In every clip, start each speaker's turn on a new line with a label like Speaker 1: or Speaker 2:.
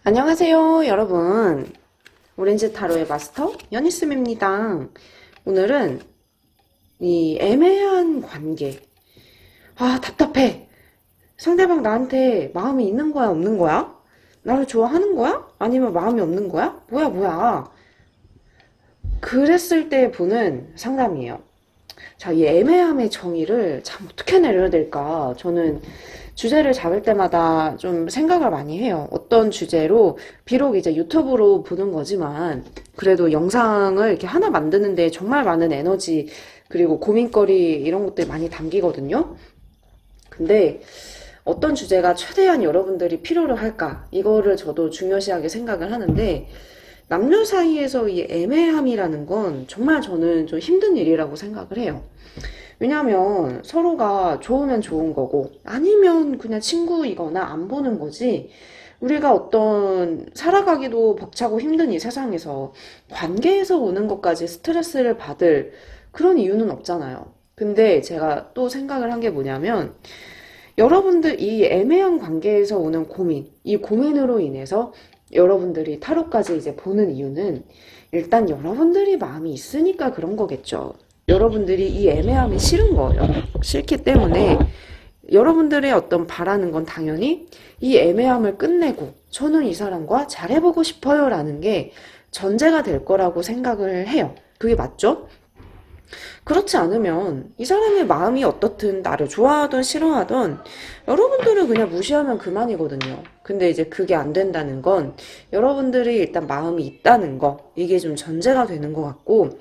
Speaker 1: 안녕하세요, 여러분. 오렌지 타로의 마스터 연희쌤입니다. 오늘은 이 애매한 관계. 아, 답답해. 상대방 나한테 마음이 있는 거야, 없는 거야? 나를 좋아하는 거야? 아니면 마음이 없는 거야? 뭐야. 그랬을 때 보는 상담이에요. 자, 이 애매함의 정의를 참 어떻게 내려야 될까? 저는 주제를 잡을 때마다 좀 생각을 많이 해요. 어떤 주제로, 비록 이제 유튜브로 보는 거지만, 그래도 영상을 이렇게 하나 만드는데 정말 많은 에너지, 그리고 고민거리 이런 것들 많이 담기거든요. 근데 어떤 주제가 최대한 여러분들이 필요로 할까? 이거를 저도 중요시하게 생각을 하는데, 남녀 사이에서 이 애매함이라는 건 정말 저는 좀 힘든 일이라고 생각을 해요. 왜냐면 서로가 좋으면 좋은 거고 아니면 그냥 친구이거나 안 보는 거지. 우리가 어떤 살아가기도 벅차고 힘든 이 세상에서 관계에서 오는 것까지 스트레스를 받을 그런 이유는 없잖아요. 근데 제가 또 생각을 한 게 뭐냐면 여러분들 이 애매한 관계에서 오는 고민, 이 고민으로 인해서 여러분들이 타로까지 이제 보는 이유는 일단 여러분들이 마음이 있으니까 그런 거겠죠. 여러분들이 이 애매함이 싫은 거예요. 싫기 때문에 여러분들의 어떤 바라는 건 당연히 이 애매함을 끝내고 저는 이 사람과 잘해보고 싶어요 라는 게 전제가 될 거라고 생각을 해요. 그게 맞죠? 그렇지 않으면 이 사람의 마음이 어떻든 나를 좋아하든 싫어하든 여러분들을 그냥 무시하면 그만이거든요. 근데 이제 그게 안 된다는 건 여러분들이 일단 마음이 있다는 거, 이게 좀 전제가 되는 것 같고,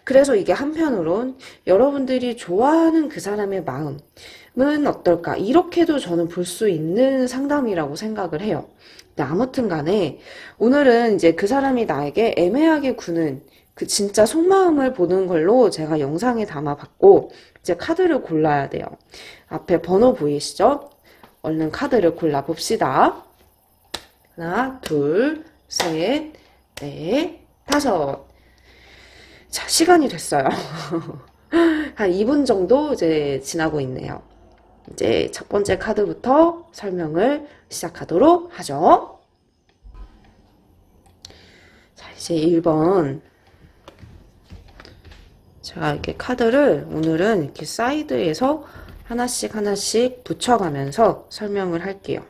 Speaker 1: 그래서 이게 한편으론 여러분들이 좋아하는 그 사람의 마음은 어떨까? 이렇게도 저는 볼 수 있는 상담이라고 생각을 해요. 근데 아무튼 간에 오늘은 이제 그 사람이 나에게 애매하게 구는 그 진짜 속마음을 보는 걸로 제가 영상에 담아봤고, 이제 카드를 골라야 돼요. 앞에 번호 보이시죠? 얼른 카드를 골라봅시다. 하나, 둘, 셋, 넷, 다섯. 자, 시간이 됐어요. 한 2분 정도 이제 지나고 있네요. 이제 첫 번째 카드부터 설명을 시작하도록 하죠. 자, 이제 1번. 제가 이렇게 카드를 오늘은 이렇게 사이드에서 하나씩 붙여가면서 설명을 할게요.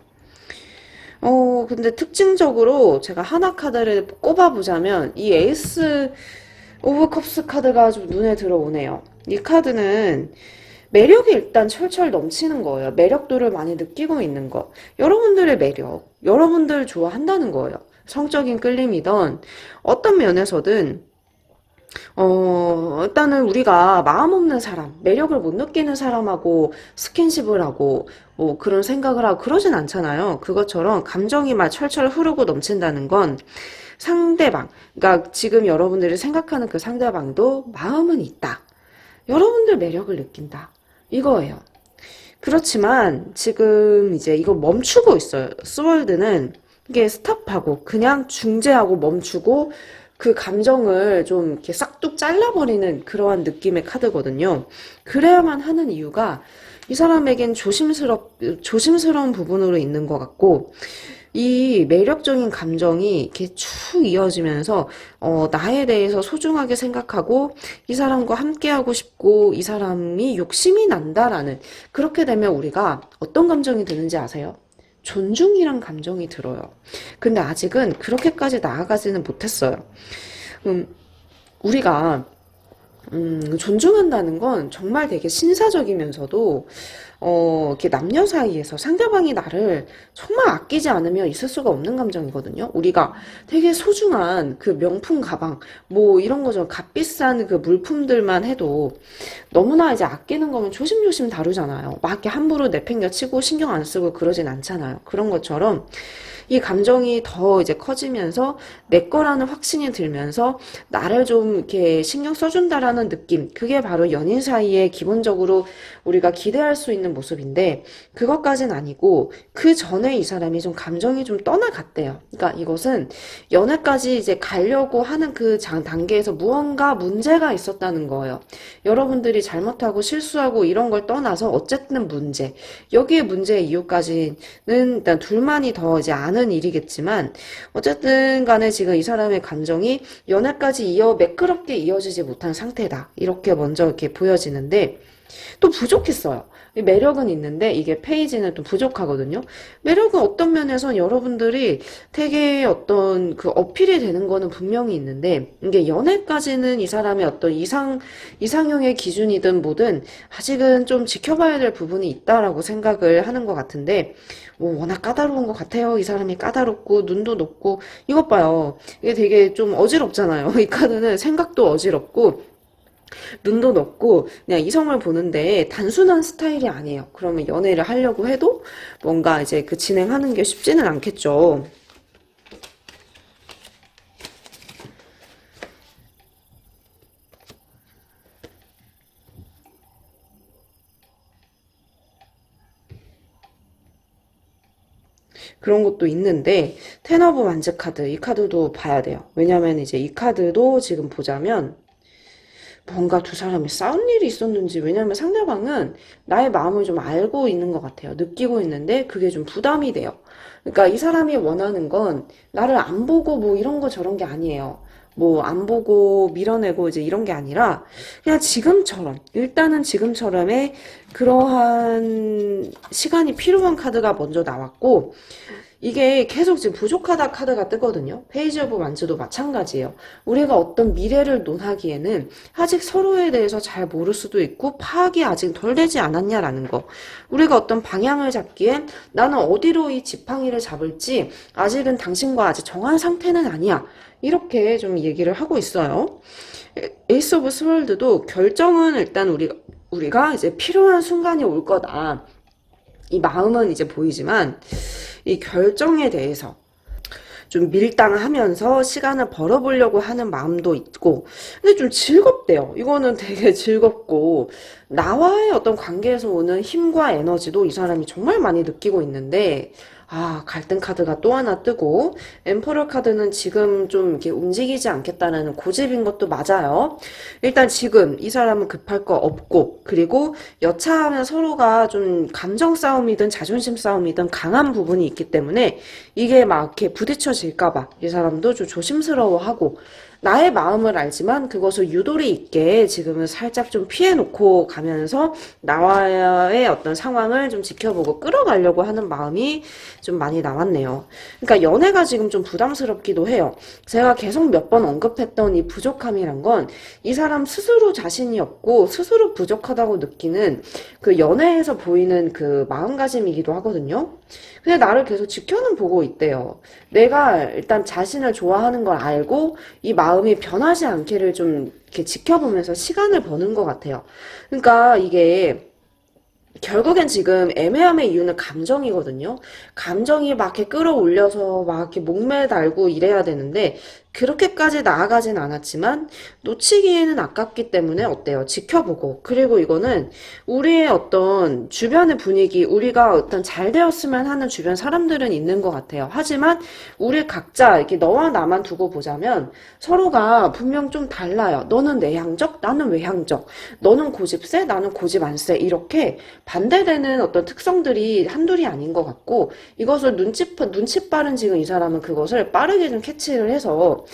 Speaker 1: 근데 특징적으로 제가 하나 카드를 꼽아보자면 이 에이스 오브 컵스 카드가 좀 눈에 들어오네요. 이 카드는 매력이 일단 철철 넘치는 거예요. 매력도를 많이 느끼고 있는 거. 여러분들의 매력, 여러분들 좋아한다는 거예요. 성적인 끌림이든 어떤 면에서든 일단은 우리가 마음 없는 사람, 매력을 못 느끼는 사람하고 스킨십을 하고, 뭐 그런 생각을 하고 그러진 않잖아요. 그것처럼 감정이 막 철철 흐르고 넘친다는 건 상대방, 그러니까 지금 여러분들이 생각하는 그 상대방도 마음은 있다. 여러분들 매력을 느낀다. 이거예요. 그렇지만 지금 이제 이거 멈추고 있어요. 스월드는 이게 스탑하고 그냥 중재하고 멈추고 그 감정을 좀 이렇게 싹둑 잘라버리는 그러한 느낌의 카드거든요. 그래야만 하는 이유가 이 사람에겐 조심스러운 부분으로 있는 것 같고, 이 매력적인 감정이 이렇게 쭉 이어지면서, 나에 대해서 소중하게 생각하고, 이 사람과 함께하고 싶고, 이 사람이 욕심이 난다라는, 그렇게 되면 우리가 어떤 감정이 드는지 아세요? 존중이란 감정이 들어요. 근데 아직은 그렇게까지 나아가지는 못했어요. 우리가 존중한다는 건 정말 되게 신사적이면서도, 이렇게 남녀 사이에서 상대방이 나를 정말 아끼지 않으면 있을 수가 없는 감정이거든요. 우리가 되게 소중한 그 명품 가방, 뭐 이런 거죠. 값비싼 그 물품들만 해도 너무나 이제 아끼는 거면 조심조심 다루잖아요. 막 이렇게 함부로 내팽겨치고 신경 안 쓰고 그러진 않잖아요. 그런 것처럼 이 감정이 더 이제 커지면서 내 거라는 확신이 들면서 나를 좀 이렇게 신경 써준다라는 느낌. 그게 바로 연인 사이에 기본적으로 우리가 기대할 수 있는 되는 모습인데 그것까진 아니고 그 전에 이 사람이 좀 감정이 좀 떠나갔대요. 그러니까 이것은 연애까지 이제 가려고 하는 그 단계에서 무언가 문제가 있었다는 거예요. 여러분들이 잘못하고 실수하고 이런 걸 떠나서 어쨌든 문제. 여기에 문제의 이유까지는 일단 둘만이 더 이제 아는 일이겠지만 어쨌든 간에 지금 이 사람의 감정이 연애까지 매끄럽게 이어지지 못한 상태다. 이렇게 먼저 이렇게 보여지는데 또 부족했어요. 매력은 있는데 이게 페이지는 좀 부족하거든요. 매력은 어떤 면에선 여러분들이 되게 어떤 그 어필이 되는 거는 분명히 있는데 이게 연애까지는 이 사람의 어떤 이상형의 기준이든 뭐든 아직은 좀 지켜봐야 될 부분이 있다라고 생각을 하는 것 같은데 워낙 까다로운 것 같아요. 이 사람이 까다롭고 눈도 높고 이것 봐요. 이게 되게 좀 어지럽잖아요. 이 카드는 생각도 어지럽고 눈도 높고 그냥 이성을 보는데 단순한 스타일이 아니에요. 그러면 연애를 하려고 해도 뭔가 이제 그 진행하는 게 쉽지는 않겠죠. 그런 것도 있는데 텐 오브 완즈 카드 이 카드도 봐야 돼요. 왜냐면 이제 이 카드도 지금 보자면 뭔가 두 사람이 싸운 일이 있었는지 왜냐면 상대방은 나의 마음을 좀 알고 있는 것 같아요. 느끼고 있는데 그게 좀 부담이 돼요. 그러니까 이 사람이 원하는 건 나를 안 보고 뭐 이런 거 저런 게 아니에요. 뭐 안 보고 밀어내고 이제 이런 게 아니라 그냥 지금처럼 일단은 지금처럼의 그러한 시간이 필요한 카드가 먼저 나왔고 이게 계속 지금 부족하다 카드가 뜨거든요. 페이지 오브 완즈도 마찬가지예요. 우리가 어떤 미래를 논하기에는 아직 서로에 대해서 잘 모를 수도 있고 파악이 아직 덜 되지 않았냐라는 거. 우리가 어떤 방향을 잡기엔 나는 어디로 이 지팡이를 잡을지 아직은 당신과 아직 정한 상태는 아니야. 이렇게 좀 얘기를 하고 있어요. 에이스 오브 스월드도 결정은 일단 우리가 이제 필요한 순간이 올 거다. 이 마음은 이제 보이지만 이 결정에 대해서 좀 밀당하면서 시간을 벌어보려고 하는 마음도 있고 근데 좀 즐겁대요. 이거는 되게 즐겁고 나와의 어떤 관계에서 오는 힘과 에너지도 이 사람이 정말 많이 느끼고 있는데 갈등 카드가 또 하나 뜨고 엠퍼러 카드는 지금 좀 이렇게 움직이지 않겠다는 고집인 것도 맞아요. 일단 지금 이 사람은 급할 거 없고 그리고 여차하면 서로가 좀 감정 싸움이든 자존심 싸움이든 강한 부분이 있기 때문에 이게 막 이렇게 부딪혀질까 봐 이 사람도 좀 조심스러워하고 나의 마음을 알지만 그것을 유도리 있게 지금은 살짝 좀 피해놓고 가면서 나와의 어떤 상황을 좀 지켜보고 끌어가려고 하는 마음이 좀 많이 나왔네요. 그러니까 연애가 지금 좀 부담스럽기도 해요. 제가 계속 몇 번 언급했던 이 부족함이란 건 이 사람 스스로 자신이 없고 스스로 부족하다고 느끼는 그 연애에서 보이는 그 마음가짐이기도 하거든요. 근데 나를 계속 지켜는 보고 있대요. 내가 일단 자신을 좋아하는 걸 알고 이 마음이 변하지 않기를 좀 이렇게 지켜보면서 시간을 버는 것 같아요. 그러니까 이게 결국엔 지금 애매함의 이유는 감정이거든요. 감정이 막 이렇게 끌어올려서 막 이렇게 목매달고 이래야 되는데 그렇게까지 나아가진 않았지만 놓치기에는 아깝기 때문에 어때요? 지켜보고 그리고 이거는 우리의 어떤 주변의 분위기 우리가 어떤 잘 되었으면 하는 주변 사람들은 있는 것 같아요. 하지만 우리 각자 이렇게 너와 나만 두고 보자면 서로가 분명 좀 달라요. 너는 내향적, 나는 외향적. 너는 고집세, 나는 고집 안세. 이렇게 반대되는 어떤 특성들이 한둘이 아닌 것 같고 이것을 눈치 빠른 지금 이 사람은 그것을 빠르게 좀 캐치를 해서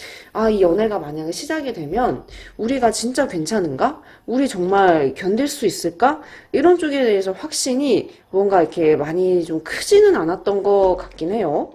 Speaker 1: 이 연애가 만약에 시작이 되면 우리가 진짜 괜찮은가? 우리 정말 견딜 수 있을까? 이런 쪽에 대해서 확신이 뭔가 이렇게 많이 좀 크지는 않았던 것 같긴 해요.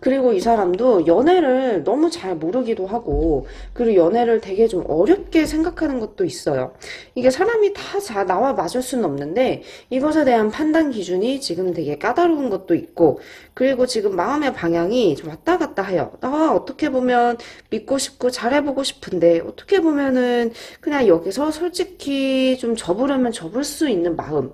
Speaker 1: 그리고 이 사람도 연애를 너무 잘 모르기도 하고 그리고 연애를 되게 좀 어렵게 생각하는 것도 있어요. 이게 사람이 다 나와 맞을 수는 없는데 이것에 대한 판단 기준이 지금 되게 까다로운 것도 있고 그리고 지금 마음의 방향이 좀 왔다 갔다 해요. 나 어떻게 보면 믿고 싶고 잘해보고 싶은데 어떻게 보면은 그냥 여기서 솔직히 좀 접으려면 접을 수 있는 마음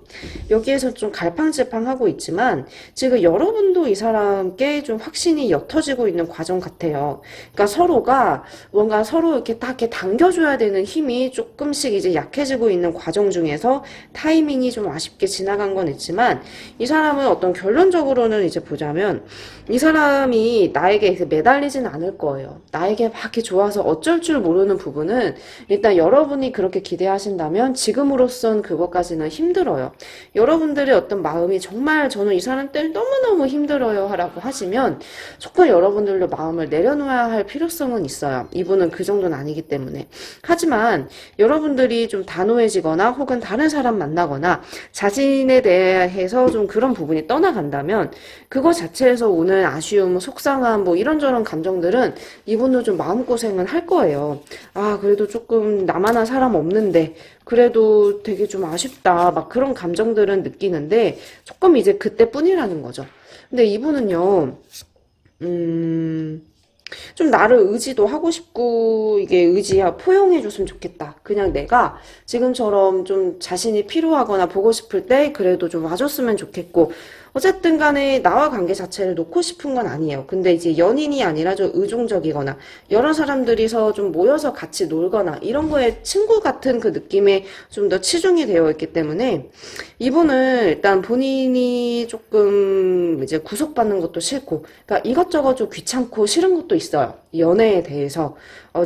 Speaker 1: 여기에서 좀 갈팡질팡하고 있지만 지금 여러분도 이 사람께 좀 확신이 타이밍이 옅어지고 있는 과정 같아요. 그러니까 서로가 뭔가 서로 이렇게 딱 이렇게 당겨줘야 되는 힘이 조금씩 이제 약해지고 있는 과정 중에서 타이밍이 좀 아쉽게 지나간 건 있지만, 이 사람은 어떤 결론적으로는 이제 보자면 이 사람이 나에게 이렇게 매달리진 않을 거예요. 나에게 막 이렇게 좋아서 어쩔 줄 모르는 부분은 일단 여러분이 그렇게 기대하신다면 지금으로선 그것까지는 힘들어요. 여러분들의 어떤 마음이 정말 저는 이 사람 때문에 너무너무 힘들어요 라고 하시면 조금 여러분들도 마음을 내려놓아야 할 필요성은 있어요. 이분은 그 정도는 아니기 때문에. 하지만 여러분들이 좀 단호해지거나 혹은 다른 사람 만나거나 자신에 대해서 좀 그런 부분이 떠나간다면 그거 자체에서 오는 아쉬움, 속상함 뭐 이런저런 감정들은 이분도 좀 마음고생은 할 거예요. 아, 그래도 조금 나만한 사람 없는데 그래도 되게 좀 아쉽다 막 그런 감정들은 느끼는데 조금 이제 그때뿐이라는 거죠. 근데 이분은요, 좀 나를 의지도 하고 싶고, 이게 의지야 포용해줬으면 좋겠다. 그냥 내가 지금처럼 좀 자신이 필요하거나 보고 싶을 때 그래도 좀 와줬으면 좋겠고, 어쨌든 간에 나와 관계 자체를 놓고 싶은 건 아니에요. 근데 이제 연인이 아니라 좀 의존적이거나, 여러 사람들이서 좀 모여서 같이 놀거나, 이런 거에 친구 같은 그 느낌에 좀 더 치중이 되어 있기 때문에, 이분은 일단 본인이 조금 이제 구속받는 것도 싫고, 그러니까 이것저것 좀 귀찮고 싫은 것도 있어요. 연애에 대해서.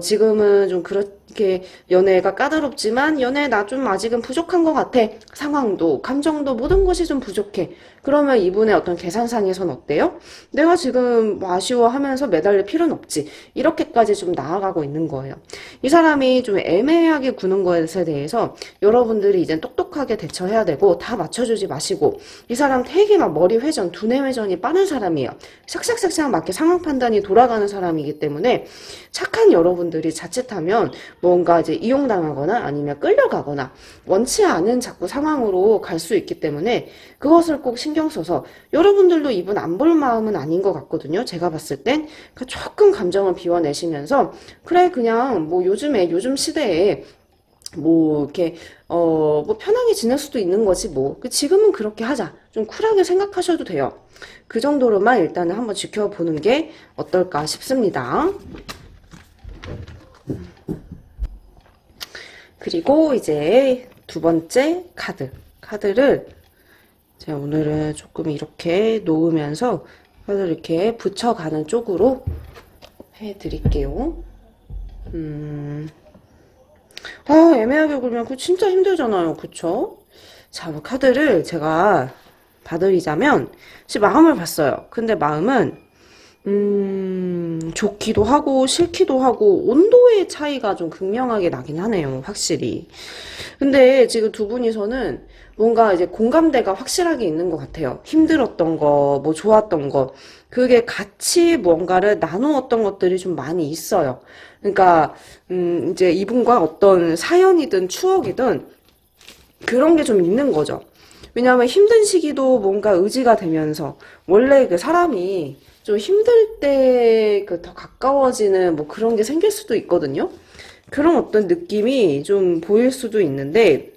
Speaker 1: 지금은 좀 그렇게 연애가 까다롭지만 연애 나 좀 아직은 부족한 것 같아. 상황도, 감정도 모든 것이 좀 부족해. 그러면 이분의 어떤 계산상에선 어때요? 내가 지금 뭐 아쉬워하면서 매달릴 필요는 없지. 이렇게까지 좀 나아가고 있는 거예요. 이 사람이 좀 애매하게 구는 것에 대해서 여러분들이 이제 똑똑하게 대처해야 되고 다 맞춰주지 마시고 이 사람 되게 막 머리 회전, 두뇌 회전이 빠른 사람이에요. 샥샥샥샥 맞게 상황 판단이 돌아가는 사람이기 때문에 착한 여러분들이 자칫하면 뭔가 이제 이용당하거나 아니면 끌려가거나 원치 않은 자꾸 상황으로 갈 수 있기 때문에 그것을 꼭 신경 써서 여러분들도 이분 안 볼 마음은 아닌 것 같거든요. 제가 봤을 땐 그러니까 조금 감정을 비워내시면서 그래 그냥 뭐 요즘 시대에 뭐 이렇게 뭐 편하게 지낼 수도 있는 거지 뭐 지금은 그렇게 하자 좀 쿨하게 생각하셔도 돼요. 그 정도로만 일단은 한번 지켜보는 게 어떨까 싶습니다. 그리고 이제 두 번째 카드를 제가 오늘은 조금 이렇게 놓으면서 카드를 이렇게 붙여가는 쪽으로 해드릴게요. 애매하게 굴면 그 진짜 힘들잖아요. 그쵸? 자, 카드를 제가 받으리자면 마음을 봤어요. 근데 마음은 좋기도 하고 싫기도 하고 온도의 차이가 좀 극명하게 나긴 하네요. 확실히. 근데 지금 두 분이서는 뭔가 이제 공감대가 확실하게 있는 것 같아요. 힘들었던 거, 뭐 좋았던 거. 그게 같이 뭔가를 나누었던 것들이 좀 많이 있어요. 그러니까, 이제 이분과 어떤 사연이든 추억이든 그런 게 좀 있는 거죠. 왜냐하면 힘든 시기도 뭔가 의지가 되면서 원래 그 사람이 좀 힘들 때 그 더 가까워지는 뭐 그런 게 생길 수도 있거든요. 그런 어떤 느낌이 좀 보일 수도 있는데,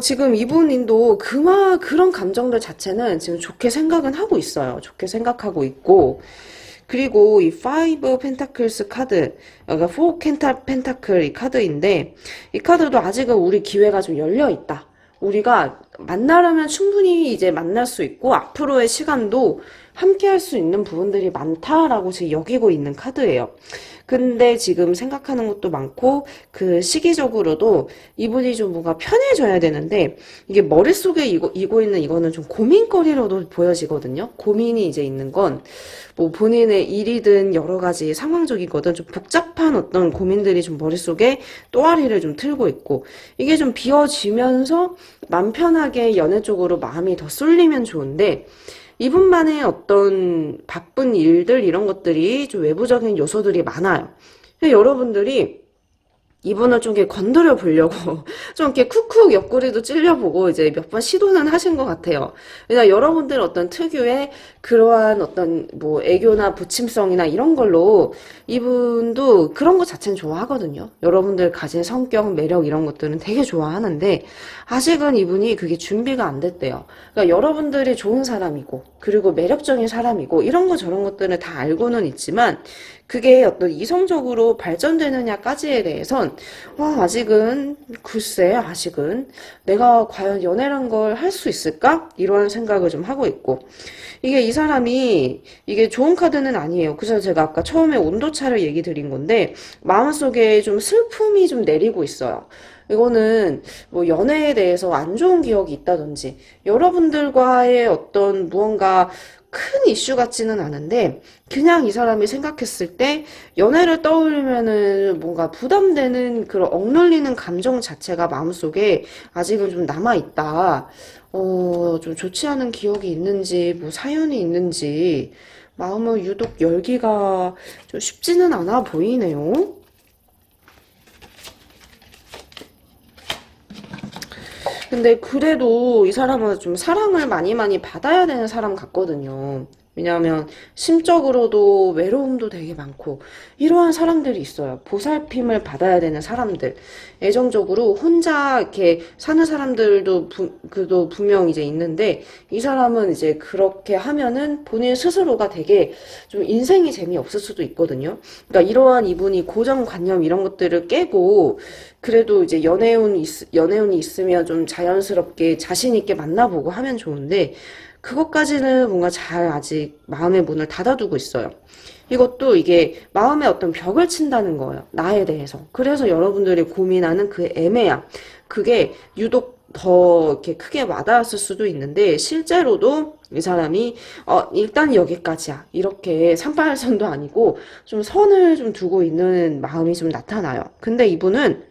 Speaker 1: 지금 이분도 그런 감정들 자체는 지금 좋게 생각은 하고 있어요. 좋게 생각하고 있고, 그리고 이 5 펜타클스 카드, 그러니까 4 펜타클 이 카드인데, 이 카드도 아직은 우리 기회가 좀 열려 있다. 우리가 만나려면 충분히 이제 만날 수 있고 앞으로의 시간도 함께 할 수 있는 부분들이 많다라고 지금 여기고 있는 카드예요. 근데 지금 생각하는 것도 많고 그 시기적으로도 이분이 좀 뭔가 편해져야 되는데 이게 머릿속에 이고 있는 이거는 좀 고민거리로도 보여지거든요. 고민이 이제 있는 건 뭐 본인의 일이든 여러 가지 상황적이거든 좀 복잡한 어떤 고민들이 좀 머릿속에 또아리를 좀 틀고 있고 이게 좀 비워지면서 맘 편하게 연애 쪽으로 마음이 더 쏠리면 좋은데 이분만의 어떤 바쁜 일들 이런 것들이 좀 외부적인 요소들이 많아요. 여러분들이 이분을 좀 이렇게 건드려 보려고 좀 이렇게 쿡쿡 옆구리도 찔려보고 이제 몇 번 시도는 하신 것 같아요. 왜냐 여러분들 어떤 특유의 그러한 어떤 뭐 애교나 부침성이나 이런 걸로 이분도 그런 것 자체는 좋아하거든요. 여러분들 가진 성격, 매력 이런 것들은 되게 좋아하는데 아직은 이분이 그게 준비가 안 됐대요. 그러니까 여러분들이 좋은 사람이고 그리고 매력적인 사람이고 이런 거 저런 것들은 다 알고는 있지만 그게 어떤 이성적으로 발전되느냐까지에 대해선 아직은 글쎄 아직은 내가 과연 연애란 걸 할 수 있을까? 이런 생각을 좀 하고 있고 이게 이 사람이 이게 좋은 카드는 아니에요. 그래서 제가 아까 처음에 온도차를 얘기 드린 건데 마음속에 좀 슬픔이 좀 내리고 있어요. 이거는 뭐 연애에 대해서 안 좋은 기억이 있다든지 여러분들과의 어떤 무언가 큰 이슈 같지는 않은데 그냥 이 사람이 생각했을 때 연애를 떠올리면은 뭔가 부담되는 그런 억눌리는 감정 자체가 마음속에 아직은 좀 남아있다. 좀 좋지 않은 기억이 있는지 뭐 사연이 있는지 마음을 유독 열기가 좀 쉽지는 않아 보이네요. 근데 그래도 이 사람은 좀 사랑을 많이 많이 받아야 되는 사람 같거든요. 왜냐하면 심적으로도 외로움도 되게 많고 이러한 사람들이 있어요. 보살핌을 받아야 되는 사람들. 애정적으로 혼자 이렇게 사는 사람들도 그도 분명 이제 있는데 이 사람은 이제 그렇게 하면은 본인 스스로가 되게 좀 인생이 재미없을 수도 있거든요. 그러니까 이러한 이분이 고정관념 이런 것들을 깨고 그래도 이제 연애운이 있으면 좀 자연스럽게 자신 있게 만나보고 하면 좋은데 그것까지는 뭔가 잘 아직 마음의 문을 닫아두고 있어요. 이것도 이게 마음의 어떤 벽을 친다는 거예요. 나에 대해서. 그래서 여러분들이 고민하는 그 애매함. 그게 유독 더 이렇게 크게 와닿았을 수도 있는데 실제로도 이 사람이 일단 여기까지야. 이렇게 38선도 아니고 좀 선을 좀 두고 있는 마음이 좀 나타나요. 근데 이분은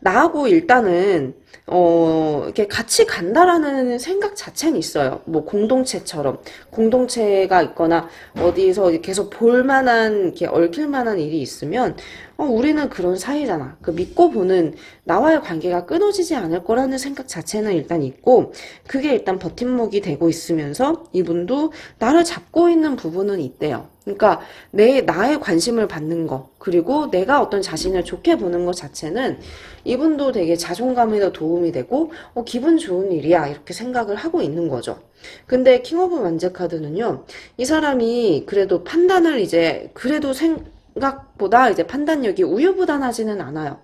Speaker 1: 나하고 일단은 이렇게 같이 간다라는 생각 자체는 있어요. 뭐 공동체처럼 공동체가 있거나 어디서 계속 볼 만한 이렇게 얽힐 만한 일이 있으면 우리는 그런 사이잖아. 그 믿고 보는 나와의 관계가 끊어지지 않을 거라는 생각 자체는 일단 있고 그게 일단 버팀목이 되고 있으면서 이분도 나를 잡고 있는 부분은 있대요. 그러니까 나의 관심을 받는 거 그리고 내가 어떤 자신을 좋게 보는 것 자체는 이분도 되게 자존감에도 도움이 되고 기분 좋은 일이야 이렇게 생각을 하고 있는 거죠. 근데 킹 오브 완즈 카드는요. 이 사람이 그래도 판단을 이제 그래도 생각보다 이제 판단력이 우유부단하지는 않아요.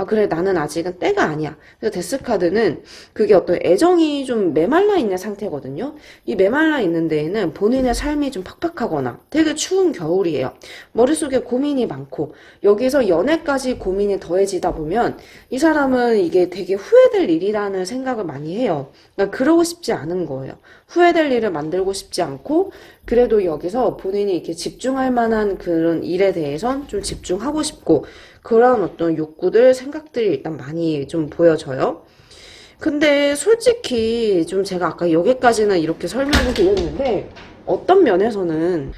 Speaker 1: 그래 나는 아직은 때가 아니야. 그래서 데스 카드는 그게 어떤 애정이 좀 메말라 있는 상태거든요. 이 메말라 있는 데에는 본인의 삶이 좀 팍팍하거나 되게 추운 겨울이에요. 머릿속에 고민이 많고 여기서 연애까지 고민이 더해지다 보면 이 사람은 이게 되게 후회될 일이라는 생각을 많이 해요. 그러니까 그러고 싶지 않은 거예요. 후회될 일을 만들고 싶지 않고 그래도 여기서 본인이 이렇게 집중할 만한 그런 일에 대해선 좀 집중하고 싶고 그런 어떤 욕구들, 생각들이 일단 많이 좀 보여져요. 근데 솔직히 좀 제가 아까 여기까지는 이렇게 설명을 드렸는데 어떤 면에서는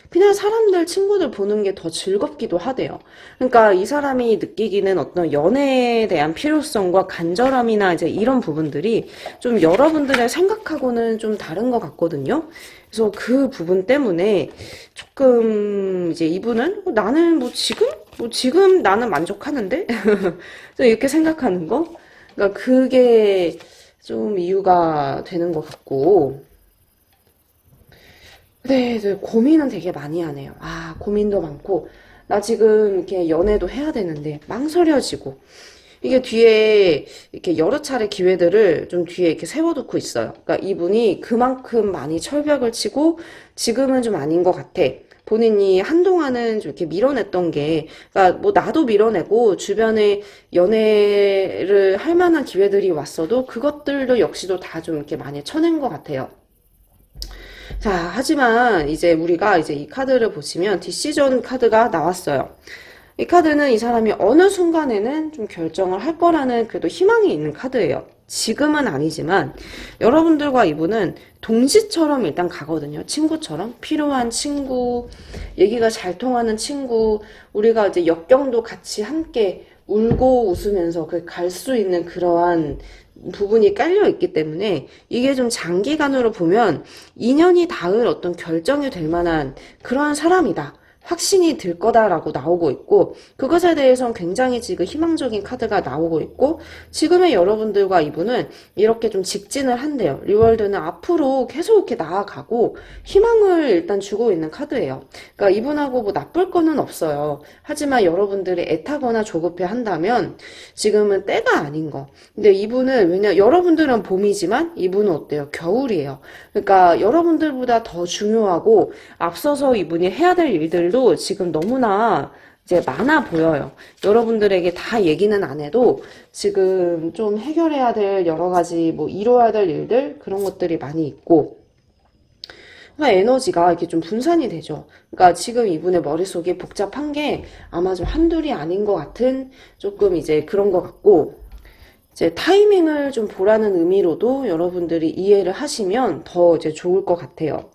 Speaker 1: 그냥 사람들, 친구들 보는 게 더 즐겁기도 하대요. 그러니까 이 사람이 느끼기는 어떤 연애에 대한 필요성과 간절함이나 이제 이런 부분들이 좀 여러분들의 생각하고는 좀 다른 것 같거든요. 그래서 그 부분 때문에 조금 이제 이분은 나는 지금 나는 만족하는데? 이렇게 생각하는 거? 그러니까 그게 좀 이유가 되는 것 같고. 네, 고민은 되게 많이 하네요. 고민도 많고, 나 지금 이렇게 연애도 해야 되는데, 망설여지고, 이게 뒤에 이렇게 여러 차례 기회들을 좀 뒤에 이렇게 세워두고 있어요. 그러니까 이분이 그만큼 많이 철벽을 치고, 지금은 좀 아닌 것 같아. 본인이 한동안은 좀 이렇게 밀어냈던 게, 그러니까 뭐 나도 밀어내고, 주변에 연애를 할 만한 기회들이 왔어도, 그것들도 역시도 다 좀 이렇게 많이 쳐낸 것 같아요. 자, 하지만 이제 우리가 이제 이 카드를 보시면 디시전 카드가 나왔어요. 이 카드는 이 사람이 어느 순간에는 좀 결정을 할 거라는 그래도 희망이 있는 카드예요. 지금은 아니지만 여러분들과 이분은 동지처럼 일단 가거든요. 친구처럼. 필요한 친구, 얘기가 잘 통하는 친구, 우리가 이제 역경도 같이 함께 울고 웃으면서 갈 수 있는 그러한 부분이 깔려 있기 때문에 이게 좀 장기간으로 보면 인연이 닿을 어떤 결정이 될 만한 그러한 사람이다. 확신이 들 거다라고 나오고 있고, 그것에 대해서는 굉장히 지금 희망적인 카드가 나오고 있고, 지금의 여러분들과 이분은 이렇게 좀 직진을 한대요. 리월드는 앞으로 계속 이렇게 나아가고 희망을 일단 주고 있는 카드예요. 그러니까 이분하고 뭐 나쁠 거는 없어요. 하지만 여러분들이 애타거나 조급해 한다면 지금은 때가 아닌 거. 근데 이분은 여러분들은 봄이지만 이분은 어때요? 겨울이에요. 그러니까 여러분들보다 더 중요하고 앞서서 이분이 해야 될 일들도 지금 너무나 이제 많아 보여요. 여러분들에게 다 얘기는 안 해도 지금 좀 해결해야 될 여러 가지 뭐 이뤄야 될 일들 그런 것들이 많이 있고, 그러니까 에너지가 이렇게 좀 분산이 되죠. 그러니까 지금 이분의 머릿속이 복잡한 게 아마 좀 한둘이 아닌 것 같은 조금 이제 그런 것 같고, 이제 타이밍을 좀 보라는 의미로도 여러분들이 이해를 하시면 더 이제 좋을 것 같아요.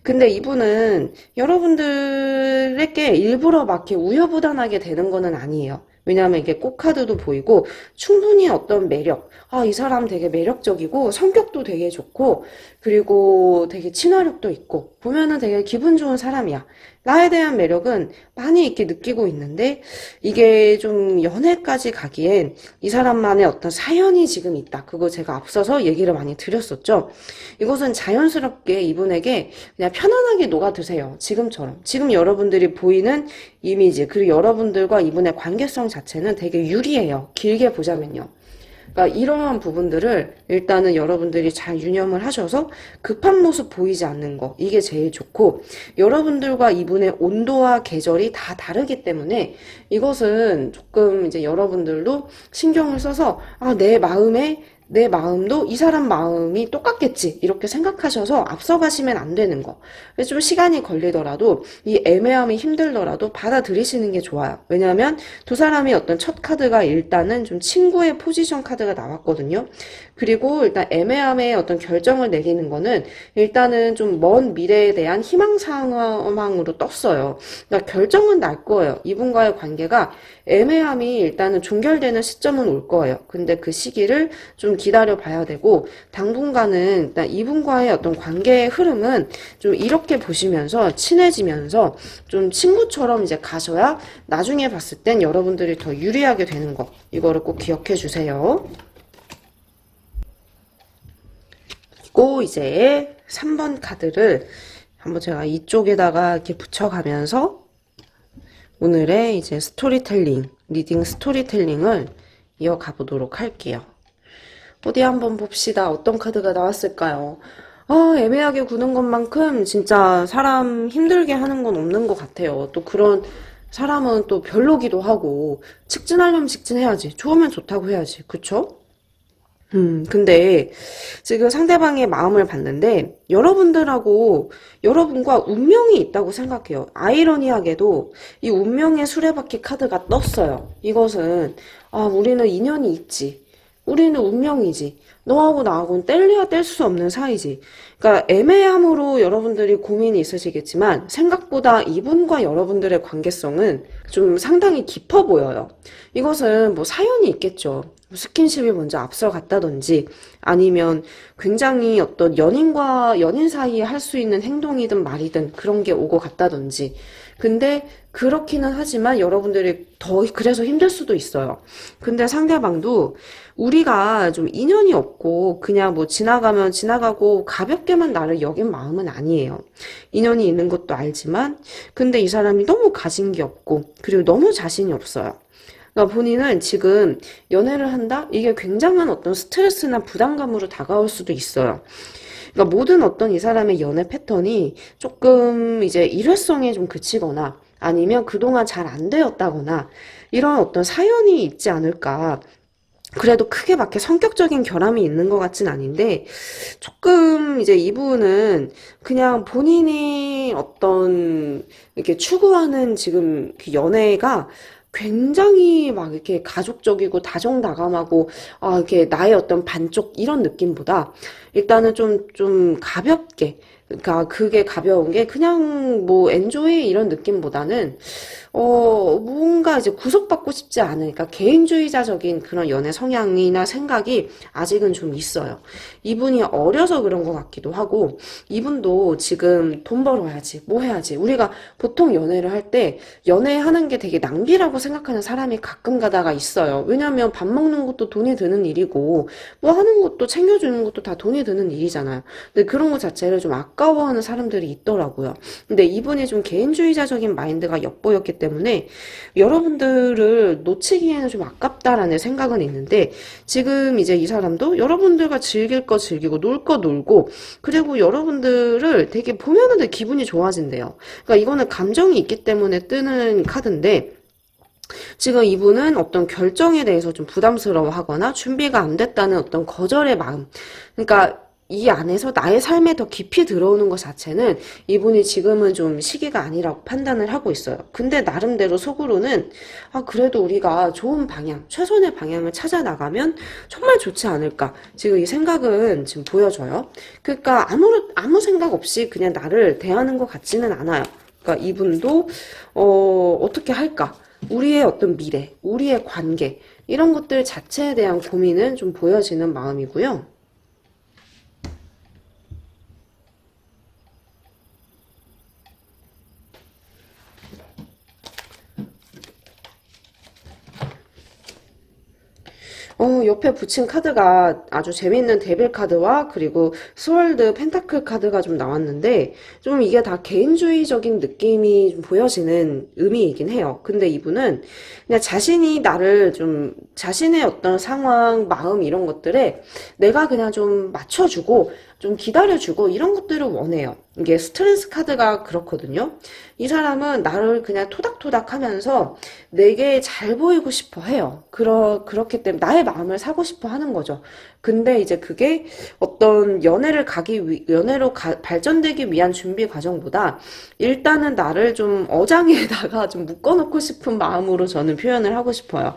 Speaker 1: 근데 이분은 여러분들에게 일부러 막 이렇게 우여부단하게 되는 거는 아니에요. 왜냐하면 이게 꽃카드도 보이고 충분히 어떤 매력, 이 사람 되게 매력적이고 성격도 되게 좋고 그리고 되게 친화력도 있고 보면은 되게 기분 좋은 사람이야. 나에 대한 매력은 많이 이렇게 느끼고 있는데 이게 좀 연애까지 가기엔 이 사람만의 어떤 사연이 지금 있다. 그거 제가 앞서서 얘기를 많이 드렸었죠. 이것은 자연스럽게 이분에게 그냥 편안하게 녹아드세요. 지금처럼. 지금 여러분들이 보이는 이미지, 그리고 여러분들과 이분의 관계성 자체는 되게 유리해요. 길게 보자면요. 그러니까 이러한 부분들을 일단은 여러분들이 잘 유념을 하셔서 급한 모습 보이지 않는 거, 이게 제일 좋고, 여러분들과 이분의 온도와 계절이 다 다르기 때문에 이것은 조금 이제 여러분들도 신경을 써서 내 마음도 이 사람 마음이 똑같겠지 이렇게 생각하셔서 앞서가시면 안 되는 거. 좀 시간이 걸리더라도 이 애매함이 힘들더라도 받아들이시는 게 좋아요. 왜냐하면 두 사람이 어떤 첫 카드가 일단은 좀 친구의 포지션 카드가 나왔거든요. 그리고 일단 애매함의 어떤 결정을 내리는 거는 일단은 좀 먼 미래에 대한 희망 상황으로 떴어요. 그러니까 결정은 날 거예요. 이분과의 관계가 애매함이 일단은 종결되는 시점은 올 거예요. 근데 그 시기를 좀 기다려 봐야 되고, 당분간은 일단 이분과의 어떤 관계의 흐름은 좀 이렇게 보시면서 친해지면서 좀 친구처럼 이제 가셔야 나중에 봤을 땐 여러분들이 더 유리하게 되는 거, 이거를 꼭 기억해 주세요. 그리고 이제 3번 카드를 한번 제가 이쪽에다가 이렇게 붙여가면서 오늘의 이제 스토리텔링, 리딩 스토리텔링을 이어가 보도록 할게요. 어디 한번 봅시다. 어떤 카드가 나왔을까요? 애매하게 구는 것만큼 진짜 사람 힘들게 하는 건 없는 것 같아요. 또 그런 사람은 또 별로기도 하고, 직진하려면 직진해야지. 좋으면 좋다고 해야지. 그쵸? 근데 지금 상대방의 마음을 봤는데 여러분과 운명이 있다고 생각해요. 아이러니하게도 이 운명의 수레바퀴 카드가 떴어요. 이것은 우리는 인연이 있지. 우리는 운명이지. 너하고 나하고는 뗄래야 뗄 수 없는 사이지. 그러니까 애매함으로 여러분들이 고민이 있으시겠지만 생각보다 이분과 여러분들의 관계성은 좀 상당히 깊어 보여요. 이것은 뭐 사연이 있겠죠. 스킨십이 먼저 앞서갔다든지 아니면 굉장히 어떤 연인과 연인 사이에 할 수 있는 행동이든 말이든 그런 게 오고 갔다든지. 근데 그렇기는 하지만 여러분들이 더 그래서 힘들 수도 있어요. 근데 상대방도 우리가 좀 인연이 없고 그냥 뭐 지나가면 지나가고 가볍게만 나를 여긴 마음은 아니에요. 인연이 있는 것도 알지만 근데 이 사람이 너무 가진 게 없고 그리고 너무 자신이 없어요. 그러니까 본인은 지금 연애를 한다? 이게 굉장한 어떤 스트레스나 부담감으로 다가올 수도 있어요. 그러니까 모든 어떤 이 사람의 연애 패턴이 조금 이제 일회성에 좀 그치거나 아니면 그동안 잘 안 되었다거나 이런 어떤 사연이 있지 않을까. 그래도 크게 밖에 성격적인 결함이 있는 것 같진 아닌데 조금 이제 이분은 그냥 본인이 어떤 이렇게 추구하는 지금 그 연애가 굉장히 막 이렇게 가족적이고 다정다감하고, 이렇게 나의 어떤 반쪽 이런 느낌보다 일단은 좀 가볍게, 그러니까 그게 가벼운 게 그냥 뭐 엔조이 이런 느낌보다는 뭔가 이제 구속받고 싶지 않으니까 개인주의자적인 그런 연애 성향이나 생각이 아직은 좀 있어요. 이분이 어려서 그런 것 같기도 하고, 이분도 지금 돈 벌어야지, 뭐 해야지. 우리가 보통 연애를 할 때 연애하는 게 되게 낭비라고 생각하는 사람이 가끔 가다가 있어요. 왜냐하면 밥 먹는 것도 돈이 드는 일이고, 뭐 하는 것도 챙겨주는 것도 다 돈이 드는 일이잖아요. 근데 그런 것 자체를 좀 아까워하는 사람들이 있더라고요. 근데 이분이 좀 개인주의자적인 마인드가 엿보였기 때문에 여러분들을 놓치기에는 좀 아깝다라는 생각은 있는데, 지금 이제 이 사람도 여러분들과 즐길 거 즐기고 놀 거 놀고, 그리고 여러분들을 되게 보면은 되게 기분이 좋아진대요. 그러니까 이거는 감정이 있기 때문에 뜨는 카드인데, 지금 이분은 어떤 결정에 대해서 좀 부담스러워하거나 준비가 안 됐다는 어떤 거절의 마음. 그러니까 이 안에서 나의 삶에 더 깊이 들어오는 것 자체는 이분이 지금은 좀 시기가 아니라고 판단을 하고 있어요. 근데 나름대로 속으로는 그래도 우리가 좋은 방향, 최선의 방향을 찾아 나가면 정말 좋지 않을까. 지금 이 생각은 지금 보여져요. 그러니까 아무 생각 없이 그냥 나를 대하는 것 같지는 않아요. 그러니까 이분도 어떻게 할까? 우리의 어떤 미래, 우리의 관계, 이런 것들 자체에 대한 고민은 좀 보여지는 마음이고요. 옆에 붙인 카드가 아주 재밌는 데빌 카드와 그리고 스월드 펜타클 카드가 좀 나왔는데, 좀 이게 다 개인주의적인 느낌이 좀 보여지는 의미이긴 해요. 근데 이분은 그냥 자신이 나를 좀, 자신의 어떤 상황, 마음 이런 것들에 내가 그냥 좀 맞춰주고 좀 기다려주고 이런 것들을 원해요. 이게 스트레스 카드가 그렇거든요. 이 사람은 나를 그냥 토닥토닥 하면서 내게 잘 보이고 싶어 해요. 그렇기 때문에 나의 마음을 사고 싶어 하는 거죠. 근데 이제 그게 어떤 연애로 발전되기 위한 준비 과정보다 일단은 나를 좀 어장에다가 좀 묶어놓고 싶은 마음으로 저는 표현을 하고 싶어요.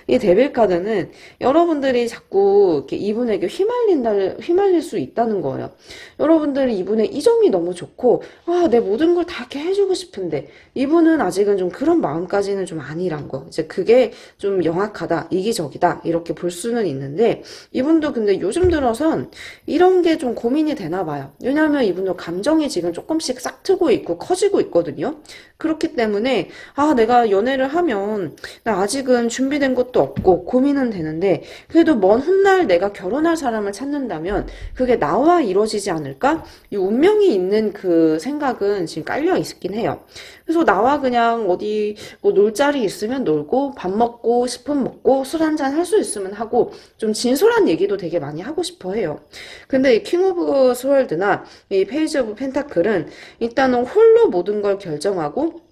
Speaker 1: 이 데빌 카드는 여러분들이 자꾸 이렇게 이분에게 휘말릴 수 있다는 거예요. 여러분들이 이분의 이 점이 너무 좋고, 내 모든 걸 다 이렇게 해주고 싶은데, 이분은 아직은 좀 그런 마음까지는 좀 아니란 거. 이제 그게 좀 영악하다, 이기적이다, 이렇게 볼 수는 있는데, 이분도 근데 요즘 들어선 이런 게 좀 고민이 되나 봐요. 왜냐하면 이분도 감정이 지금 조금씩 싹트고 있고 커지고 있거든요. 그렇기 때문에, 내가 연애를 하면, 나 아직은 준비된 것도 없고 고민은 되는데, 그래도 먼 훗날 내가 결혼할 사람을 찾는다면, 그게 나와 이루어지지 않을까? 이 운명이 있는 그 생각은 지금 깔려 있긴 해요. 그래서 나와 그냥 어디 뭐 놀 자리 있으면 놀고 밥 먹고 싶으면 먹고 술 한잔 할 수 있으면 하고 좀 진솔한 얘기도 되게 많이 하고 싶어 해요. 근데 이 킹 오브 스월드나 이 페이지 오브 펜타클은 일단은 홀로 모든 걸 결정하고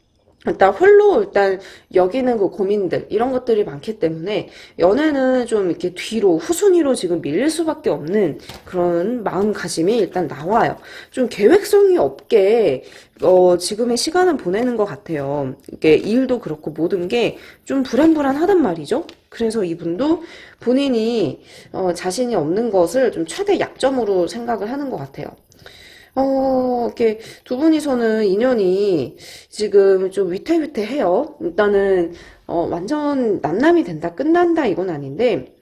Speaker 1: 일단 여기는 그 고민들 이런 것들이 많기 때문에 연애는 좀 이렇게 뒤로 후순위로 지금 밀릴 수밖에 없는 그런 마음가짐이 일단 나와요. 좀 계획성이 없게 지금의 시간은 보내는 것 같아요. 이게 일도 그렇고 모든 게 좀 불안불안하단 말이죠. 그래서 이분도 본인이 자신이 없는 것을 좀 최대 약점으로 생각을 하는 것 같아요. 이렇게 두 분이서는 인연이 지금 좀 위태위태해요. 일단은, 완전 남남이 된다, 끝난다, 이건 아닌데,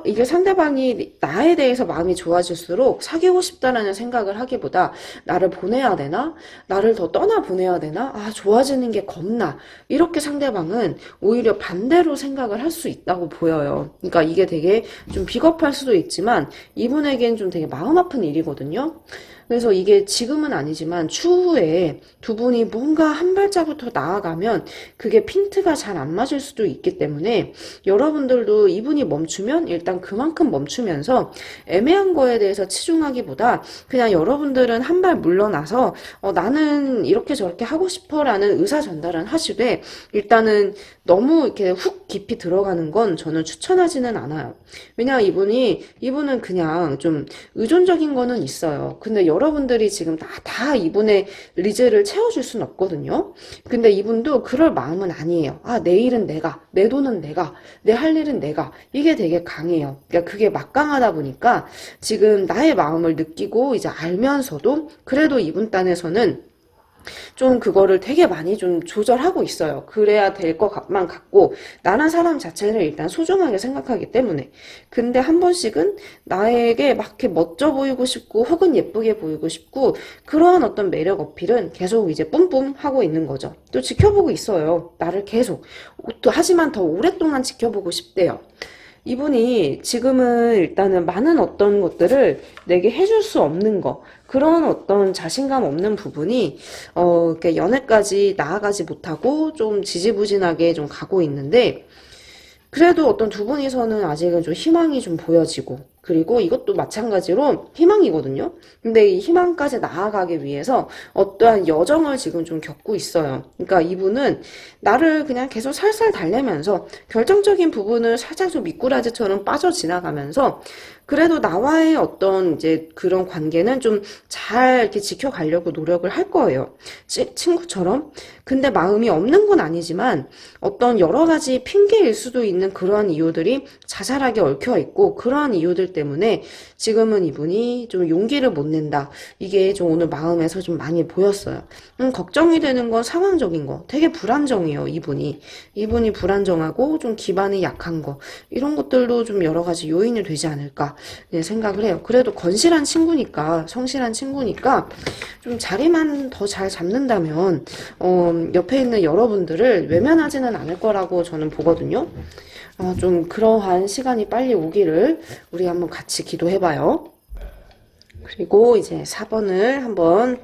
Speaker 1: 이게 상대방이 나에 대해서 마음이 좋아질수록 사귀고 싶다라는 생각을 하기보다 나를 보내야 되나? 나를 더 떠나 보내야 되나? 좋아지는 게 겁나. 이렇게 상대방은 오히려 반대로 생각을 할 수 있다고 보여요. 그러니까 이게 되게 좀 비겁할 수도 있지만 이분에겐 좀 되게 마음 아픈 일이거든요. 그래서 이게 지금은 아니지만 추후에 두 분이 뭔가 한 발자국 더 나아가면 그게 핀트가 잘 안 맞을 수도 있기 때문에 여러분들도 이분이 멈추면 일단 그만큼 멈추면서 애매한 거에 대해서 치중하기보다 그냥 여러분들은 한 발 물러나서 나는 이렇게 저렇게 하고 싶어 라는 의사 전달은 하시되 일단은 너무 이렇게 훅 깊이 들어가는 건 저는 추천하지는 않아요. 왜냐 이분은 그냥 좀 의존적인 거는 있어요. 근데 여러분들이 지금 다 이분의 리즈를 채워줄 순 없거든요. 근데 이분도 그럴 마음은 아니에요. 아, 내 일은 내가, 내 돈은 내가, 내 할 일은 내가. 이게 되게 강해요. 그러니까 그게 막강하다 보니까 지금 나의 마음을 느끼고 이제 알면서도 그래도 이분 딴에서는 좀 그거를 되게 많이 좀 조절하고 있어요. 그래야 될 것만 같고, 나란 사람 자체를 일단 소중하게 생각하기 때문에. 근데 한 번씩은 나에게 막 이렇게 멋져 보이고 싶고 혹은 예쁘게 보이고 싶고, 그러한 어떤 매력 어필은 계속 이제 뿜뿜 하고 있는 거죠. 또 지켜보고 있어요. 나를 계속. 또 하지만 더 오랫동안 지켜보고 싶대요. 이분이 지금은 일단은 많은 어떤 것들을 내게 해줄 수 없는 거, 그런 어떤 자신감 없는 부분이, 이렇게 연애까지 나아가지 못하고 좀 지지부진하게 좀 가고 있는데, 그래도 어떤 두 분이서는 아직은 좀 희망이 좀 보여지고, 그리고 이것도 마찬가지로 희망이거든요. 근데 이 희망까지 나아가기 위해서 어떠한 여정을 지금 좀 겪고 있어요. 그러니까 이분은 나를 그냥 계속 살살 달래면서 결정적인 부분을 살짝 좀 미꾸라지처럼 빠져 지나가면서 그래도 나와의 어떤 이제 그런 관계는 좀 잘 이렇게 지켜가려고 노력을 할 거예요. 친구처럼. 근데 마음이 없는 건 아니지만 어떤 여러 가지 핑계일 수도 있는 그러한 이유들이 자잘하게 얽혀 있고 그러한 이유들 때문에 지금은 이분이 좀 용기를 못 낸다. 이게 좀 오늘 마음에서 좀 많이 보였어요. 걱정이 되는 건 상황적인 거. 되게 불안정해요, 이분이. 이분이 불안정하고 좀 기반이 약한 거. 이런 것들도 좀 여러 가지 요인이 되지 않을까 생각을 해요. 그래도 건실한 친구니까, 성실한 친구니까 좀 자리만 더 잘 잡는다면 옆에 있는 여러분들을 외면하지는 않을 거라고 저는 보거든요. 좀 그러한 시간이 빨리 오기를 우리 한번 같이 기도해봐요. 그리고 이제 4번을 한번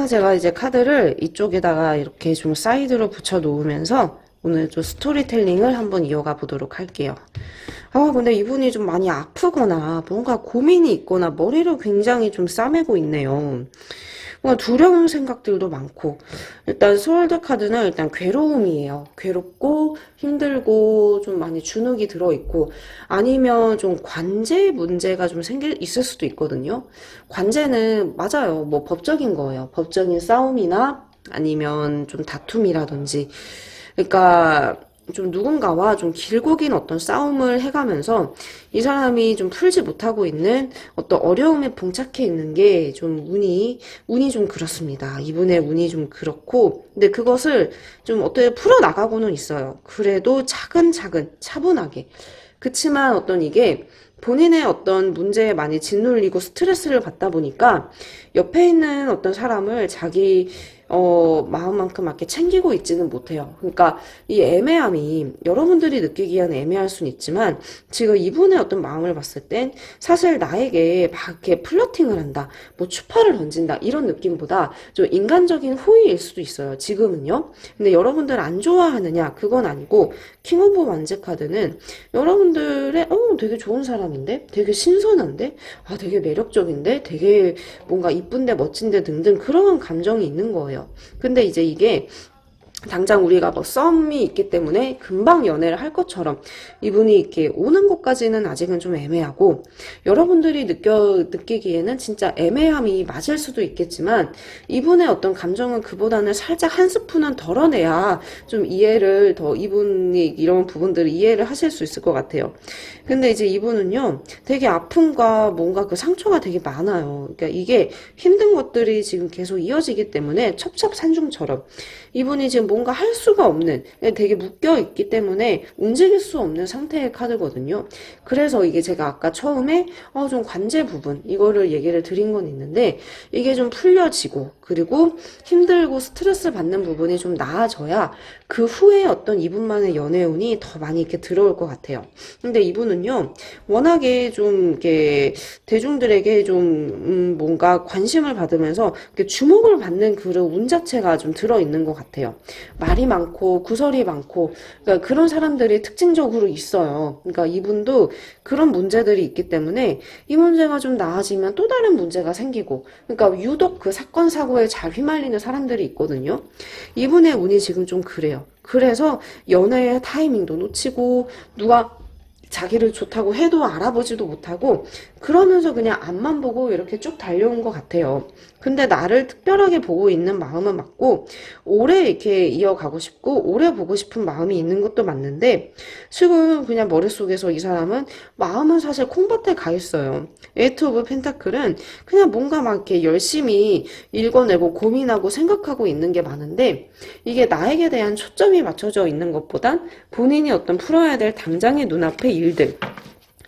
Speaker 1: 제가 이제 카드를 이쪽에다가 이렇게 좀 사이드로 붙여 놓으면서 오늘 좀 스토리텔링을 한번 이어가 보도록 할게요. 근데 이분이 좀 많이 아프거나 뭔가 고민이 있거나 머리를 굉장히 좀 싸매고 있네요. 뭔가 두려운 생각들도 많고, 일단 스월드 카드는 일단 괴로움이에요. 괴롭고 힘들고 좀 많이 주눅이 들어있고, 아니면 좀 관제 문제가 좀 있을 수도 있거든요. 관제는 맞아요. 뭐 법적인 거예요. 법적인 싸움이나 아니면 좀 다툼이라든지. 그러니까 좀 누군가와 좀 길고 긴 어떤 싸움을 해가면서 이 사람이 좀 풀지 못하고 있는 어떤 어려움에 봉착해 있는 게 좀 운이 좀 그렇습니다. 이분의 운이 좀 그렇고, 근데 그것을 좀 어떻게 풀어나가고는 있어요. 그래도 차근차근, 차분하게. 그치만 어떤 이게 본인의 어떤 문제에 많이 짓눌리고 스트레스를 받다 보니까 옆에 있는 어떤 사람을 자기 마음만큼 이렇게 챙기고 있지는 못해요. 그러니까 이 애매함이 여러분들이 느끼기에는 애매할 수는 있지만 지금 이분의 어떤 마음을 봤을 땐 사실 나에게 막 이렇게 플러팅을 한다, 뭐 추파를 던진다 이런 느낌보다 좀 인간적인 호의일 수도 있어요. 지금은요. 근데 여러분들 안 좋아하느냐 그건 아니고 킹 오브 완즈 카드는 여러분들의 되게 좋은 사람인데, 되게 신선한데, 되게 매력적인데, 되게 뭔가 이쁜데 멋진데 등등 그런 감정이 있는 거예요. 근데 이제 이게 당장 우리가 뭐 썸이 있기 때문에 금방 연애를 할 것처럼 이분이 이렇게 오는 것까지는 아직은 좀 애매하고, 여러분들이 느끼기에는 진짜 애매함이 맞을 수도 있겠지만 이분의 어떤 감정은 그보다는 살짝 한 스푼은 덜어내야 좀 이해를 더, 이분이 이런 부분들을 이해를 하실 수 있을 것 같아요. 근데 이제 이분은요 되게 아픔과 뭔가 그 상처가 되게 많아요. 그러니까 이게 힘든 것들이 지금 계속 이어지기 때문에 첩첩산중처럼 이분이 지금 뭔가 할 수가 없는, 되게 묶여 있기 때문에 움직일 수 없는 상태의 카드거든요. 그래서 이게 제가 아까 처음에 좀 관제 부분 이거를 얘기를 드린 건 있는데, 이게 좀 풀려지고 그리고 힘들고 스트레스 받는 부분이 좀 나아져야 그 후에 어떤 이분만의 연애운이 더 많이 이렇게 들어올 것 같아요. 근데 이분은요 워낙에 좀 이렇게 대중들에게 좀 뭔가 관심을 받으면서 이렇게 주목을 받는 그런 운 자체가 좀 들어있는 것 같아요. 말이 많고 구설이 많고, 그러니까 그런 사람들이 특징적으로 있어요. 그러니까 이분도 그런 문제들이 있기 때문에 이 문제가 좀 나아지면 또 다른 문제가 생기고, 그러니까 유독 그 사건 사고에 잘 휘말리는 사람들이 있거든요. 이분의 운이 지금 좀 그래요. 그래서 연애의 타이밍도 놓치고, 누가 자기를 좋다고 해도 알아보지도 못하고, 그러면서 그냥 앞만 보고 이렇게 쭉 달려온 것 같아요. 근데 나를 특별하게 보고 있는 마음은 맞고, 오래 이렇게 이어가고 싶고, 오래 보고 싶은 마음이 있는 것도 맞는데, 지금 그냥 머릿속에서 이 사람은 마음은 사실 콩밭에 가 있어요. 에이트 오브 펜타클은 그냥 뭔가 막 이렇게 열심히 읽어내고 고민하고 생각하고 있는 게 많은데, 이게 나에게 대한 초점이 맞춰져 있는 것보단 본인이 어떤 풀어야 될 당장의 눈앞의 일들,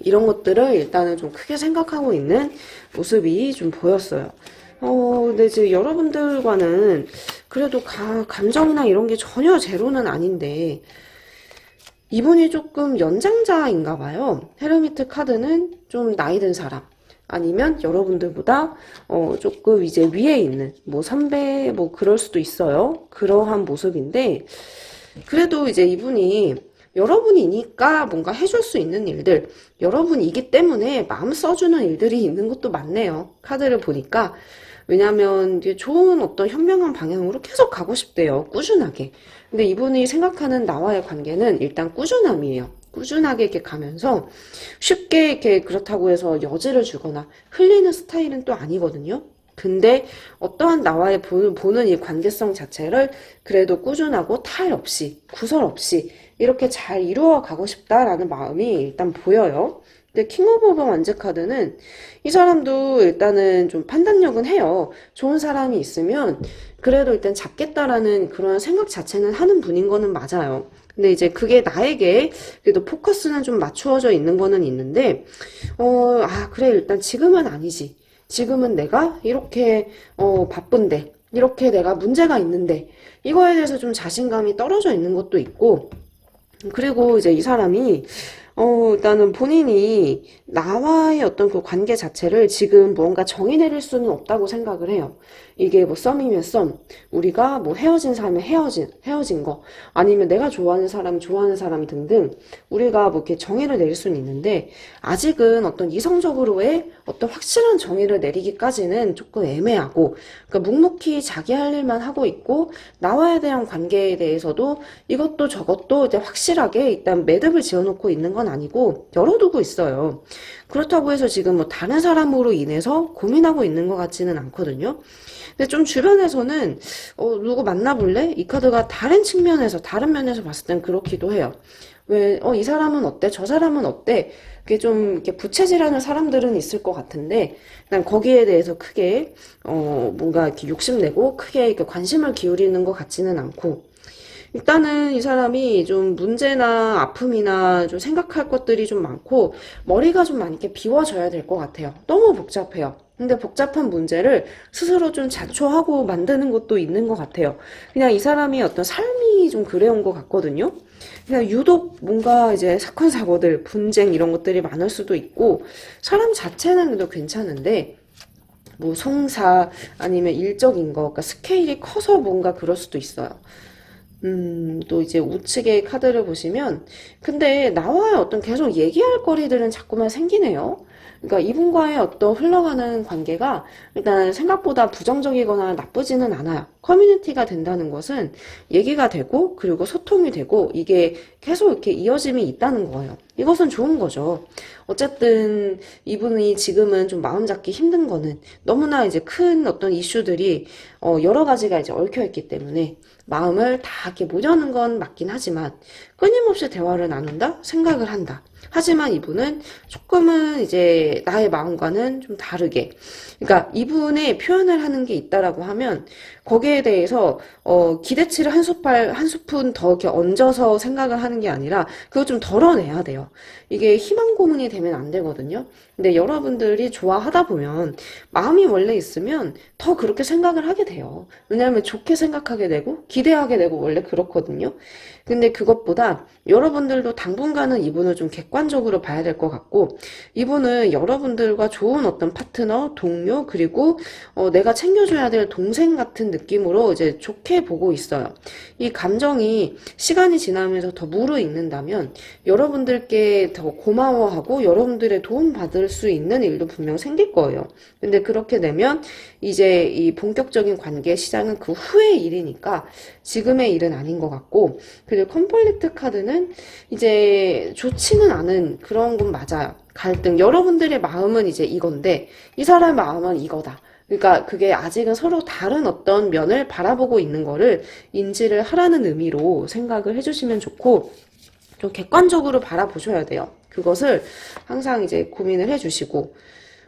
Speaker 1: 이런 것들을 일단은 좀 크게 생각하고 있는 모습이 좀 보였어요. 근데 이제 여러분들과는 그래도 감정이나 이런 게 전혀 제로는 아닌데, 이분이 조금 연장자인가 봐요. 헤르미트 카드는 좀 나이 든 사람, 아니면 여러분들보다 조금 이제 위에 있는 뭐 선배 뭐 그럴 수도 있어요. 그러한 모습인데, 그래도 이제 이분이 여러분이니까 뭔가 해줄 수 있는 일들, 여러분이기 때문에 마음 써주는 일들이 있는 것도 많네요. 카드를 보니까. 왜냐면 이게 좋은 어떤 현명한 방향으로 계속 가고 싶대요. 꾸준하게. 근데 이분이 생각하는 나와의 관계는 일단 꾸준함이에요. 꾸준하게 이렇게 가면서 쉽게 이렇게 그렇다고 해서 여지를 주거나 흘리는 스타일은 또 아니거든요. 근데 어떠한 나와의 보는 이 관계성 자체를 그래도 꾸준하고 탈 없이, 구설 없이 이렇게 잘 이루어 가고 싶다라는 마음이 일단 보여요. 근데 킹 오브 원즈 카드는 이 사람도 일단은 좀 판단력은 해요. 좋은 사람이 있으면 그래도 일단 잡겠다라는 그런 생각 자체는 하는 분인 거는 맞아요. 근데 이제 그게 나에게 그래도 포커스는 좀 맞추어져 있는 거는 있는데, 그래, 일단 지금은 아니지. 지금은 내가 이렇게, 바쁜데, 이렇게 내가 문제가 있는데, 이거에 대해서 좀 자신감이 떨어져 있는 것도 있고, 그리고 이제 이 사람이 일단은 본인이 나와의 어떤 그 관계 자체를 지금 뭔가 정의 내릴 수는 없다고 생각을 해요. 이게 뭐 썸이면 썸, 우리가 뭐 헤어진 사람은 헤어진 거, 아니면 내가 좋아하는 사람 등등, 우리가 뭐 이렇게 정의를 내릴 수는 있는데, 아직은 어떤 이성적으로의 어떤 확실한 정의를 내리기까지는 조금 애매하고, 그러니까 묵묵히 자기 할 일만 하고 있고, 나와에 대한 관계에 대해서도 이것도 저것도 이제 확실하게 일단 매듭을 지어놓고 있는 건 아니고, 열어두고 있어요. 그렇다고 해서 지금 뭐 다른 사람으로 인해서 고민하고 있는 것 같지는 않거든요. 근데 좀 주변에서는 누구 만나볼래? 이 카드가 다른 측면에서 다른 면에서 봤을 땐 그렇기도 해요. 왜 이 사람은 어때? 저 사람은 어때? 그게 좀 이렇게 부채질하는 사람들은 있을 것 같은데 난 거기에 대해서 크게 뭔가 이렇게 욕심내고 크게 이렇게 관심을 기울이는 것 같지는 않고 일단은 이 사람이 좀 문제나 아픔이나 좀 생각할 것들이 좀 많고 머리가 좀 많이 이렇게 비워져야 될 것 같아요. 너무 복잡해요. 근데 복잡한 문제를 스스로 좀 자초하고 만드는 것도 있는 것 같아요. 그냥 이 사람이 어떤 삶이 좀 그래온 것 같거든요. 그냥 유독 뭔가 이제 사건, 사고들, 분쟁 이런 것들이 많을 수도 있고 사람 자체는 그래도 괜찮은데 뭐 송사 아니면 일적인 거, 그러니까 스케일이 커서 뭔가 그럴 수도 있어요. 또 이제 우측의 카드를 보시면, 근데 나와의 어떤 계속 얘기할 거리들은 자꾸만 생기네요. 그러니까 이분과의 어떤 흘러가는 관계가 일단 생각보다 부정적이거나 나쁘지는 않아요. 커뮤니티가 된다는 것은 얘기가 되고, 그리고 소통이 되고, 이게 계속 이렇게 이어짐이 있다는 거예요. 이것은 좋은 거죠. 어쨌든 이분이 지금은 좀 마음 잡기 힘든 거는 너무나 이제 큰 어떤 이슈들이 여러 가지가 이제 얽혀 있기 때문에 마음을 다 이렇게 못 여는 건 맞긴 하지만 끊임없이 대화를 나눈다? 생각을 한다. 하지만 이분은 조금은 이제 나의 마음과는 좀 다르게, 그러니까 이분의 표현을 하는 게 있다라고 하면 거기에 대해서 기대치를 한 스푼 더 이렇게 얹어서 생각을 하는 게 아니라 그거 좀 덜어내야 돼요. 이게 희망 고문이 되면 안 되거든요. 근데 여러분들이 좋아하다 보면 마음이 원래 있으면 더 그렇게 생각을 하게 돼요. 왜냐하면 좋게 생각하게 되고 기대하게 되고 원래 그렇거든요. 근데 그것보다 여러분들도 당분간은 이분을 좀 객관적으로 봐야 될 것 같고, 이분은 여러분들과 좋은 어떤 파트너, 동료, 그리고 내가 챙겨줘야 될 동생 같은 느낌으로 이제 좋게 보고 있어요. 이 감정이 시간이 지나면서 더 무르익는다면 여러분들께 더 고마워하고 여러분들의 도움 받을 받을 수 있는 일도 분명 생길 거예요. 근데 그렇게 되면 이제 이 본격적인 관계 시작은 그 후의 일이니까 지금의 일은 아닌 것 같고, 그리고 컴플리트 카드는 이제 좋지는 않은 그런 건 맞아요. 갈등. 여러분들의 마음은 이제 이건데 이 사람의 마음은 이거다. 그러니까 그게 아직은 서로 다른 어떤 면을 바라보고 있는 거를 인지를 하라는 의미로 생각을 해주시면 좋고, 좀 객관적으로 바라보셔야 돼요. 그것을 항상 이제 고민을 해주시고,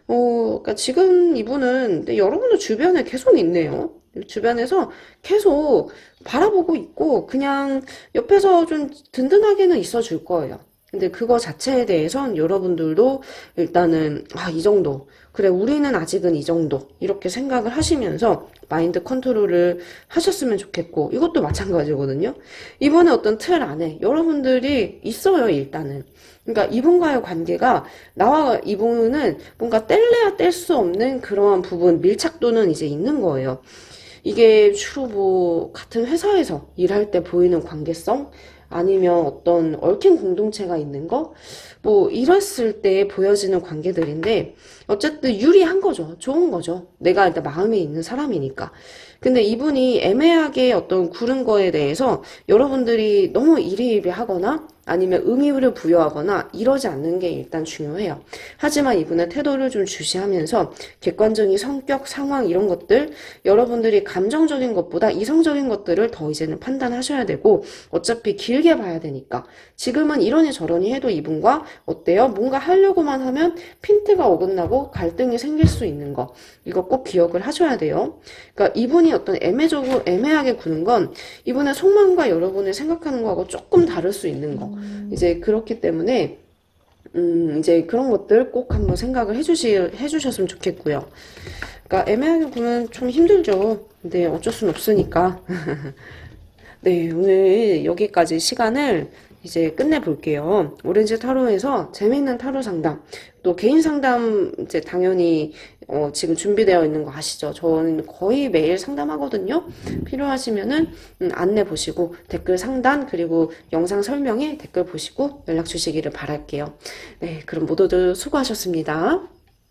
Speaker 1: 그러니까 지금 이분은 근데 여러분들 주변에 계속 있네요. 주변에서 계속 바라보고 있고, 그냥 옆에서 좀 든든하게는 있어 줄 거예요. 근데 그거 자체에 대해선 여러분들도 일단은, 이 정도. 그래, 우리는 아직은 이 정도. 이렇게 생각을 하시면서 마인드 컨트롤을 하셨으면 좋겠고, 이것도 마찬가지거든요. 이번에 어떤 틀 안에 여러분들이 있어요, 일단은. 그러니까 이분과의 관계가 나와 이분은 뭔가 뗄래야 뗄 수 없는 그러한 부분, 밀착도는 이제 있는 거예요. 이게 주로 뭐 같은 회사에서 일할 때 보이는 관계성, 아니면 어떤 얽힌 공동체가 있는 거, 뭐 이랬을 때 보여지는 관계들인데 어쨌든 유리한 거죠. 좋은 거죠. 내가 일단 마음에 있는 사람이니까. 근데 이분이 애매하게 어떤 구른 거에 대해서 여러분들이 너무 일희일비하거나 아니면 의미를 부여하거나 이러지 않는 게 일단 중요해요. 하지만 이분의 태도를 좀 주시하면서 객관적인 성격, 상황 이런 것들, 여러분들이 감정적인 것보다 이성적인 것들을 더 이제는 판단하셔야 되고, 어차피 길게 봐야 되니까 지금은 이러니 저러니 해도 이분과 어때요? 뭔가 하려고만 하면 핀트가 어긋나고 갈등이 생길 수 있는 거, 이거 꼭 기억을 하셔야 돼요. 그러니까 이분이 어떤 애매하게 구는 건 이분의 속마음과 여러분이 생각하는 거하고 조금 다를 수 있는 거. 이제 그렇기 때문에 이제 그런 것들 꼭 한번 생각을 해주셨으면 좋겠고요. 그러니까 애매하게 구면 좀 힘들죠. 근데 어쩔 순 없으니까. 네, 오늘 여기까지 시간을 이제 끝내볼게요. 오렌지 타로에서 재미있는 타로 상담, 또 개인 상담 이제 당연히 지금 준비되어 있는 거 아시죠? 저는 거의 매일 상담하거든요. 필요하시면은 안내 보시고 댓글 상단 그리고 영상 설명에 댓글 보시고 연락 주시기를 바랄게요. 네, 그럼 모두들 수고하셨습니다.